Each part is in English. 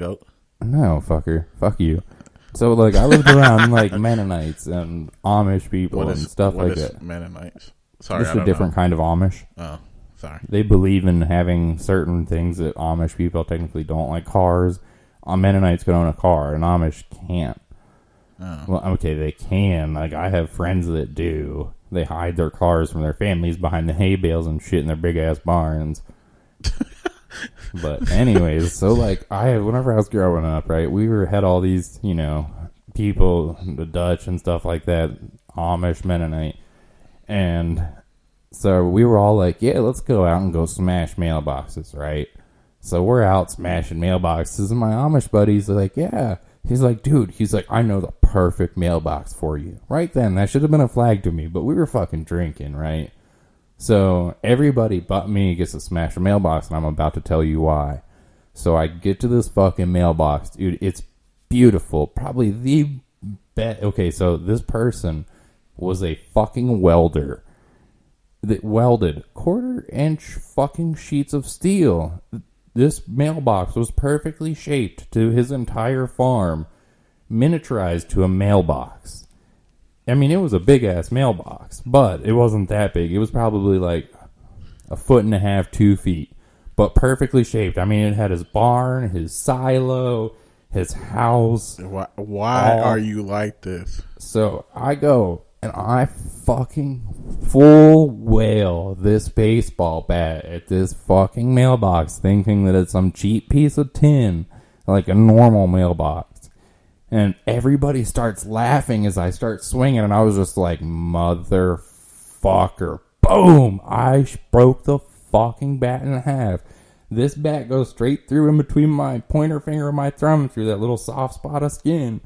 goat. No, fucker. Fuck you. So, like, I lived around, like, Mennonites and Amish people and stuff like that. Mennonites? Sorry, It's a different kind of Amish. Oh, sorry. They believe in having certain things that Amish people technically don't, like cars. Mennonites can own a car, and Amish can't. Oh. Well, okay, they can. Like, I have friends that do. They hide their cars from their families behind the hay bales and shit in their big-ass barns. But anyways, so, like, whenever I was growing up, right, had all these, you know, people, the Dutch and stuff like that, Amish, Mennonite, and so we were all like, yeah, let's go out and go smash mailboxes, right? So we're out smashing mailboxes, and my Amish buddies are like, yeah. He's like, dude, I know the perfect mailbox for you. Right then, that should have been a flag to me, but we were fucking drinking, right? So everybody but me gets to smash a mailbox, and I'm about to tell you why. So I get to this fucking mailbox, dude. It's beautiful. Probably the best. Okay, so this person was a fucking welder that welded 1/4-inch fucking sheets of steel. This mailbox was perfectly shaped to his entire farm, miniaturized to a mailbox. I mean, it was a big-ass mailbox, but it wasn't that big. It was probably like 1.5 feet, 2 feet, but perfectly shaped. I mean, it had his barn, his silo, his house. Why are you like this? So I go, and I fucking full whale this baseball bat at this fucking mailbox, thinking that it's some cheap piece of tin, like a normal mailbox. And everybody starts laughing as I start swinging, and I was just like, motherfucker. Boom! I broke the fucking bat in half. This bat goes straight through in between my pointer finger and my thumb through that little soft spot of skin.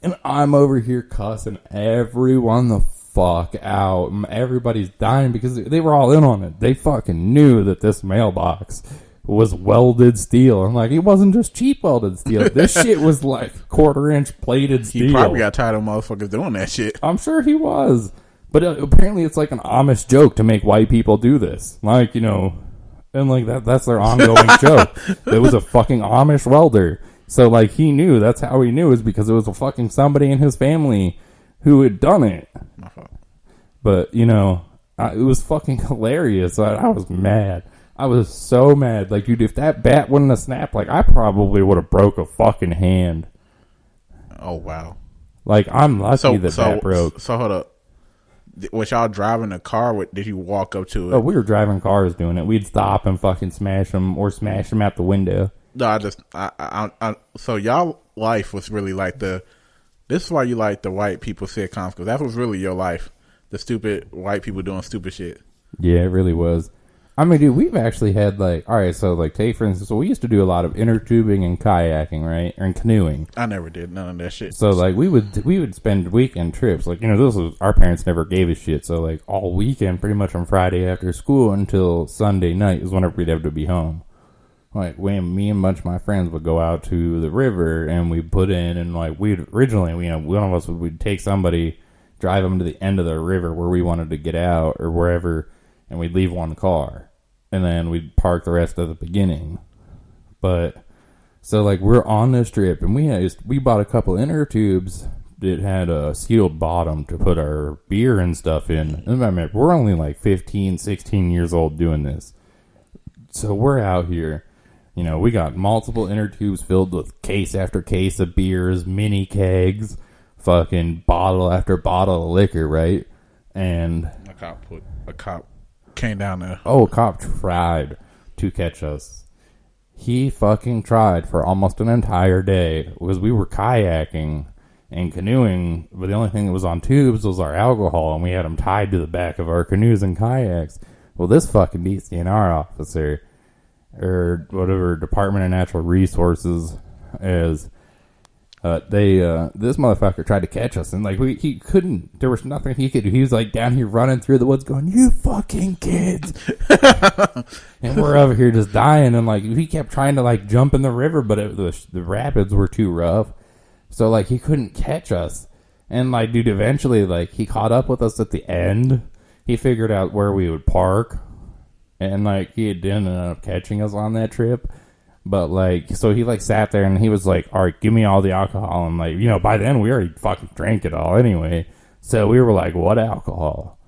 And I'm over here cussing everyone the fuck out. Everybody's dying because they were all in on it. They fucking knew that this mailbox was welded steel. I'm like, it wasn't just cheap welded steel. This shit was like 1/4-inch plated steel. He probably got tired of motherfuckers doing that shit. I'm sure he was. But apparently it's like an Amish joke to make white people do this. Like, you know, and like that's their ongoing joke. It was a fucking Amish welder. So, like, he knew. That's how he knew, is because it was a fucking somebody in his family who had done it. My fault. But, you know, it was fucking hilarious. I was mad. I was so mad. Like, dude, if that bat wouldn't have snapped, like, I probably would have broke a fucking hand. Oh, wow. Like, I'm lucky that broke. So, hold up. Was y'all driving a car? Did you walk up to it? Oh, we were driving cars doing it. We'd stop and fucking smash them or smash them out the window. No, so y'all life was really like this is why you like the white people sitcoms, because that was really your life. The stupid white people doing stupid shit. Yeah, it really was. I mean, dude, we've actually had, like, alright, so, like, take for instance, so we used to do a lot of inner tubing and kayaking, right? And canoeing. I never did none of that shit. So, like, we would spend weekend trips. Like, you know, our parents never gave us shit. So, like, all weekend, pretty much on Friday after school until Sunday night is whenever we'd have to be home. Like, when me and a bunch of my friends would go out to the river and we'd put in, and, like, we'd originally, you know, one of us would take somebody, drive them to the end of the river where we wanted to get out or wherever, and we'd leave one car. And then we'd park the rest at the beginning. But, so, like, we're on this trip, and we bought a couple inner tubes that had a sealed bottom to put our beer and stuff in. And I mean, we're only, like, 15, 16 years old doing this. So we're out here. You know, we got multiple inner tubes filled with case after case of beers, mini kegs, fucking bottle after bottle of liquor, right? And a cop came down there. Oh, a cop tried to catch us. He fucking tried for almost an entire day, because we were kayaking and canoeing, but the only thing that was on tubes was our alcohol, and we had them tied to the back of our canoes and kayaks. Well, this fucking DCNR officer, or whatever, Department of Natural Resources, is this motherfucker tried to catch us, and like he couldn't. There was nothing he could do. He was like down here running through the woods, going, "You fucking kids!" And we're over here just dying. And like he kept trying to like jump in the river, but the rapids were too rough, so like he couldn't catch us. And like, dude, eventually like he caught up with us at the end. He figured out where we would park, and like he ended up catching us on that trip. But, like, so he, like, sat there and he was like, all right, give me all the alcohol. And, like, you know, by then we already fucking drank it all anyway. So we were like, what alcohol?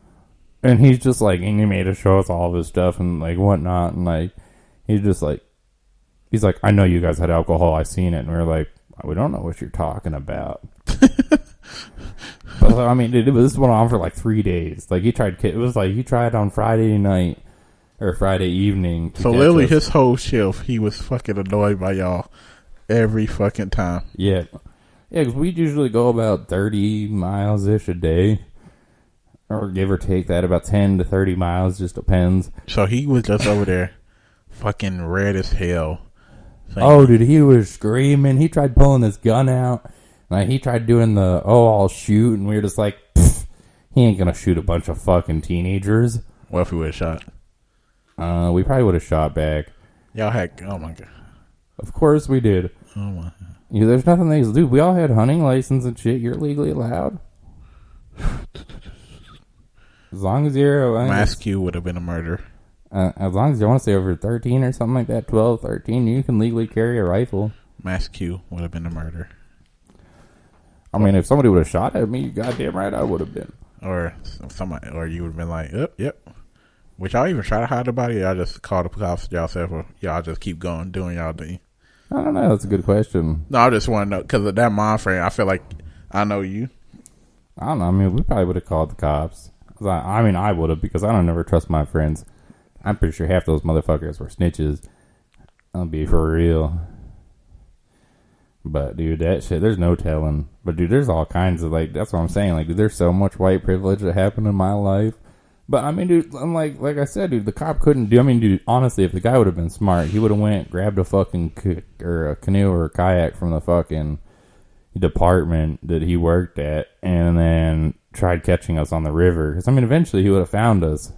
And he's just like, and he made us show us all of his stuff and, like, whatnot. And, like, he's just like, he's like, I know you guys had alcohol. I seen it. And we were like, we don't know what you're talking about. But, I mean, this went on for, like, 3 days. Like, he tried on Friday night. Or Friday evening. So literally his whole shift, he was fucking annoyed by y'all every fucking time. Yeah. Yeah, because we usually go about 30 miles-ish a day. Or give or take that, about 10 to 30 miles, just depends. So he was just over there fucking red as hell. Oh, dude, he was screaming. He tried pulling his gun out. Like, he tried doing the, I'll shoot. And we were just like, he ain't gonna shoot a bunch of fucking teenagers. What if we would have shot? We probably would have shot back. Y'all had, oh my God. Of course we did. Oh my God. Yeah, there's nothing they can do. We all had hunting license and shit. You're legally allowed. As long as you're... Mass Q would have been a murder. As long as you want to say over 13 or something like that, 12, 13, you can legally carry a rifle. Mass Q would have been a murder. I mean, if somebody would have shot at me, goddamn right I would have been. Or somebody, or you would have been like, yep. Would y'all even try to hide the body? Y'all just call the cops yourself, or y'all just keep going doing y'all thing? I don't know. That's a good question. No, I just want to know because of that mind frame. I feel like I know you. I don't know. I mean, we probably would have called the cops. I mean, I would have because I don't never trust my friends. I'm pretty sure half those motherfuckers were snitches. I'll be for real. But dude, that shit, there's no telling. But dude, there's all kinds of that's what I'm saying. Like, dude, there's so much white privilege that happened in my life. But, I mean, dude, I'm like I said, dude, the cop couldn't do... I mean, dude, honestly, if the guy would have been smart, he would have went, grabbed a fucking a canoe or a kayak from the fucking department that he worked at and then tried catching us on the river. Because, I mean, eventually he would have found us.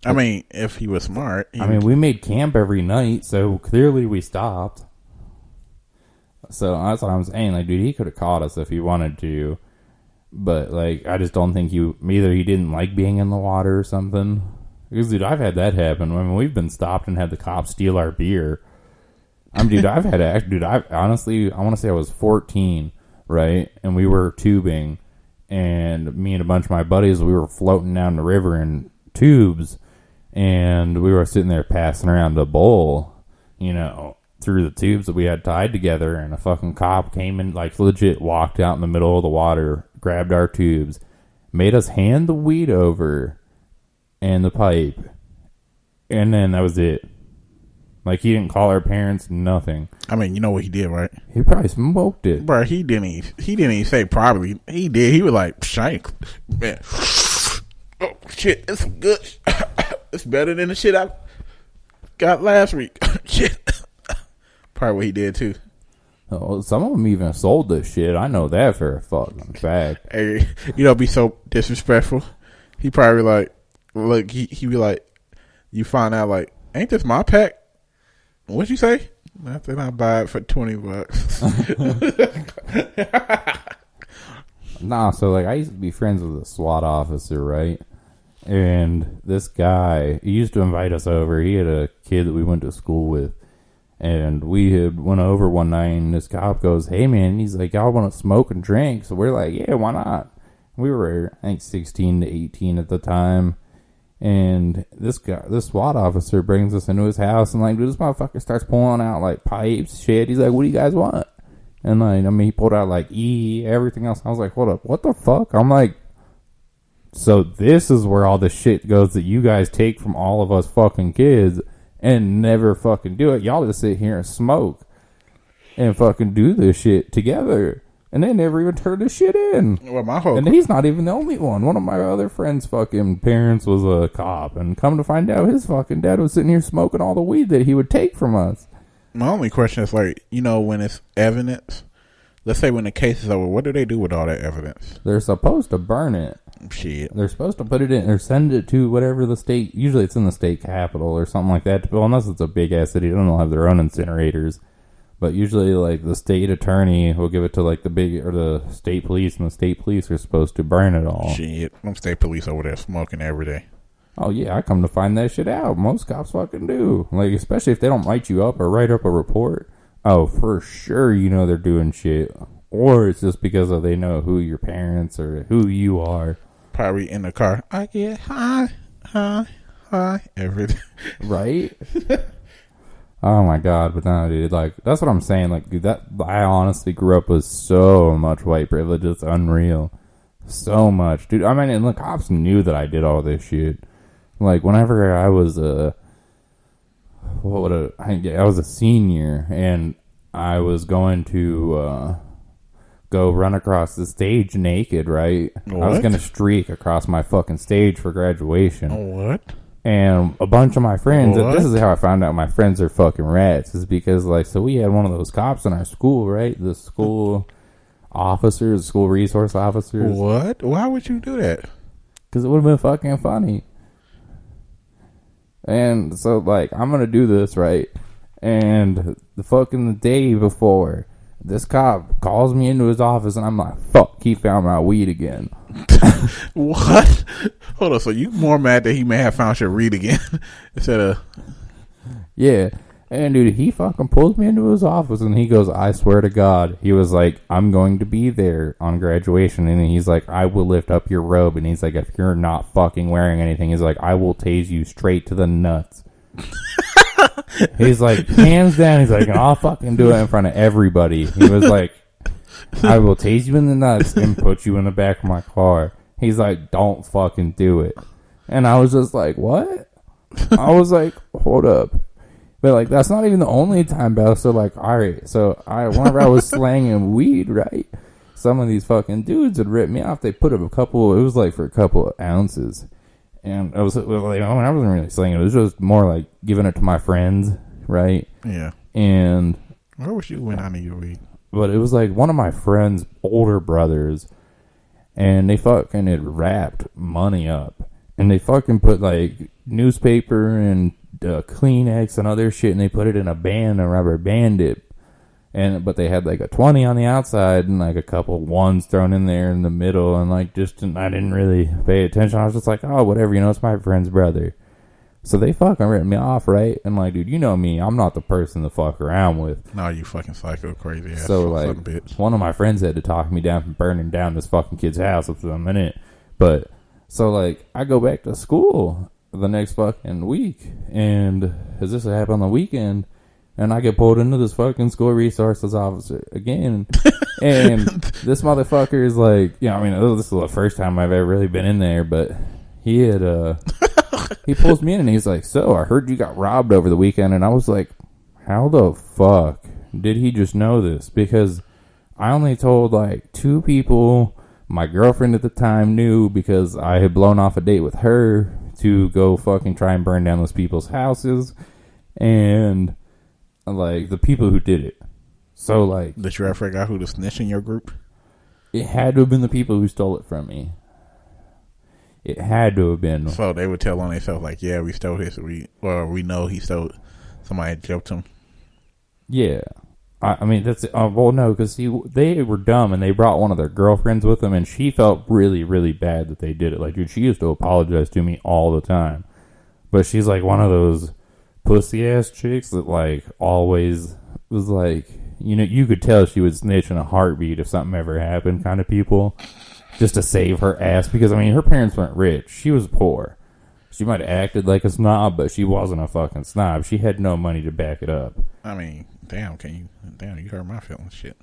I mean, if he was smart... we made camp every night, so clearly we stopped. So, that's what I'm saying. Like, dude, he could have caught us if he wanted to. But, like, I just don't think either he didn't like being in the water or something. Because, dude, I've had that happen. I mean, we've been stopped and had the cops steal our beer. Dude, I honestly, I want to say I was 14, right? And we were tubing. And me and a bunch of my buddies, we were floating down the river in tubes. And we were sitting there passing around a bowl, you know, through the tubes that we had tied together. And a fucking cop came and, like, legit walked out in the middle of the water, grabbed our tubes, made us hand the weed over and the pipe, and then that was it. Like, he didn't call our parents, nothing. I mean, you know what he did, right? He probably smoked it. Bro, he didn't even say probably. He did. He was like, shank, man. Oh, shit, it's good. It's better than the shit I got last week. Shit. Probably what he did, too. Oh, some of them even sold this shit. I know that for a fucking fact. Hey, you know, be so disrespectful. He probably like, look, he be like, you find out like, ain't this my pack? What'd you say? I said I buy it for $20. Nah, so like I used to be friends with a SWAT officer, right? And this guy, he used to invite us over. He had a kid that we went to school with. And we had went over one night, and this cop goes, hey, man, he's like, y'all want to smoke and drink? So we're like, yeah, why not? We were, I think, 16 to 18 at the time. And this SWAT officer brings us into his house, and, like, dude, this motherfucker starts pulling out, like, pipes, shit. He's like, what do you guys want? And, like, I mean, he pulled out, like, everything else. I was like, hold up, what the fuck? I'm like, so this is where all the shit goes that you guys take from all of us fucking kids and never fucking do it. Y'all just sit here and smoke and fucking do this shit together. And they never even turned this shit in. Well, and he's not even the only one. One of my other friends' fucking parents was a cop. And come to find out, his fucking dad was sitting here smoking all the weed that he would take from us. My only question is, like, you know, when it's evidence, let's say when the case is over, what do they do with all that evidence? They're supposed to burn it. Shit. They're supposed to put it in or send it to whatever the state, usually it's in the state capital or something like that. Well, unless it's a big ass city, they don't have their own incinerators. But usually, like, the state attorney will give it to, like, the state police, and the state police are supposed to burn it all. Shit. Them state police over there smoking every day. Oh, yeah, I come to find that shit out. Most cops fucking do. Like, especially if they don't write you up or write up a report. Oh, for sure you know they're doing shit. Or it's just because they know who your parents or who you are. Probably in the car. I get high, everything. Right? Oh, my God. But no, dude, like, that's what I'm saying. Like, dude, I honestly grew up with so much white privilege. It's unreal. So much. Dude, I mean, and the cops knew that I did all this shit. Like, whenever I was I was a senior, and I was going to go run across the stage naked, right? What? I was going to streak across my fucking stage for graduation. What? And a bunch of my friends, What? this is how I found out my friends are fucking rats, is because, like, so we had one of those cops in our school, right? The school officers, school resource officers. What? Why would you do that? Because it would have been fucking funny. And so, like, I'm going to do this, right? And the day before, this cop calls me into his office, and I'm like, fuck, he found my weed again. What? Hold on, so you more mad that he may have found your weed again instead of... Yeah. And, dude, he fucking pulls me into his office, and he goes, I swear to God. He was like, I'm going to be there on graduation. And he's like, I will lift up your robe. And he's like, if you're not fucking wearing anything, he's like, I will tase you straight to the nuts. He's like, hands down. He's like, I'll fucking do it in front of everybody. He was like, I will tase you in the nuts and put you in the back of my car. He's like, don't fucking do it. And I was just like, what? I was like, hold up. But, like, that's not even the only time, Bell. So, like, all right. So, whenever I was slanging weed, right, some of these fucking dudes would rip me off. They put up it was, like, for a couple of ounces. And I was, like, I wasn't really slanging it. It was just more, like, giving it to my friends, right? Yeah. And... where was you when I need your weed? But it was, like, one of my friend's older brothers. And they fucking had wrapped money up. And they fucking put, like, newspaper and... Kleenex and other shit, and they put it in a rubber bandit, but they had like a 20 on the outside and like a couple ones thrown in there in the middle, and like I didn't really pay attention. I was just like, oh, whatever, it's my friend's brother. So they fucking ripped me off, right? And like, dude, you know me, I'm not the person to fuck around with. No, you fucking psycho crazy ass. So like, bitch. One of my friends had to talk me down from burning down this fucking kid's house within a minute. But so like, I go back to school the next fucking week, and this happened on the weekend, and I get pulled into this fucking school resources officer again, and this motherfucker is like, this is the first time I've ever really been in there, but he had, he pulls me in, and he's like, so, I heard you got robbed over the weekend, and I was like, how the fuck did he just know this? Because I only told, like, 2 people. My girlfriend at the time knew because I had blown off a date with her to go fucking try and burn down those people's houses, and like the people who did it. So like, did you ever figure out who to snitch in your group? It had to have been the people who stole it from me. It had to have been. So they would tell on themselves like, yeah, we stole his, we know he stole it. Somebody joked him. Yeah. I mean, that's well, no, because they were dumb, and they brought one of their girlfriends with them, and she felt really, really bad that they did it. Like, dude, she used to apologize to me all the time, but she's like one of those pussy ass chicks that like always was like, you could tell she would snitch in a heartbeat if something ever happened, kind of people, just to save her ass. Because I mean, her parents weren't rich; she was poor. She might have acted like a snob, but she wasn't a fucking snob. She had no money to back it up. I mean, damn, you hurt my feelings, shit.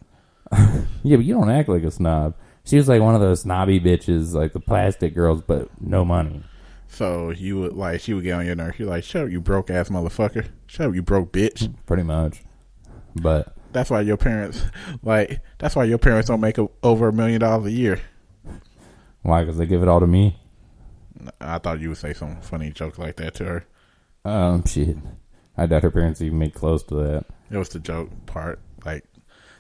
Yeah, but you don't act like a snob. She was like one of those snobby bitches, like the plastic girls, but no money. So you would like, she would get on your nerves. You're like, shut up, you broke ass motherfucker. Shut up, you broke bitch. Pretty much. But that's why your parents don't make over $1 million a year. Why? Because they give it all to me? I thought you would say some funny joke like that to her. Shit. I doubt her parents even made close to that. It was the joke part. Like,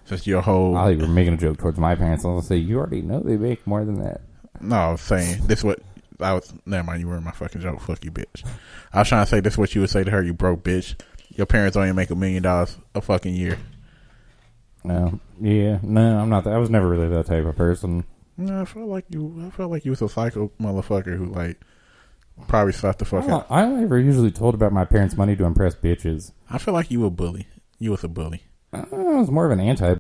just your whole... I thought you were making a joke towards my parents. I was going to say, you already know they make more than that. No, I was saying, this what... Never mind, you were in my fucking joke. Fuck you, bitch. I was trying to say, this is what you would say to her, you broke bitch. Your parents only make $1 million a fucking year. No. Yeah. No, I'm not that. I was never really that type of person. No, I felt like you was a psycho motherfucker who, like, Probably slapped the fuck out. I never usually told about my parents' money to impress bitches. I feel like you a bully. You was a bully. I was more of an anti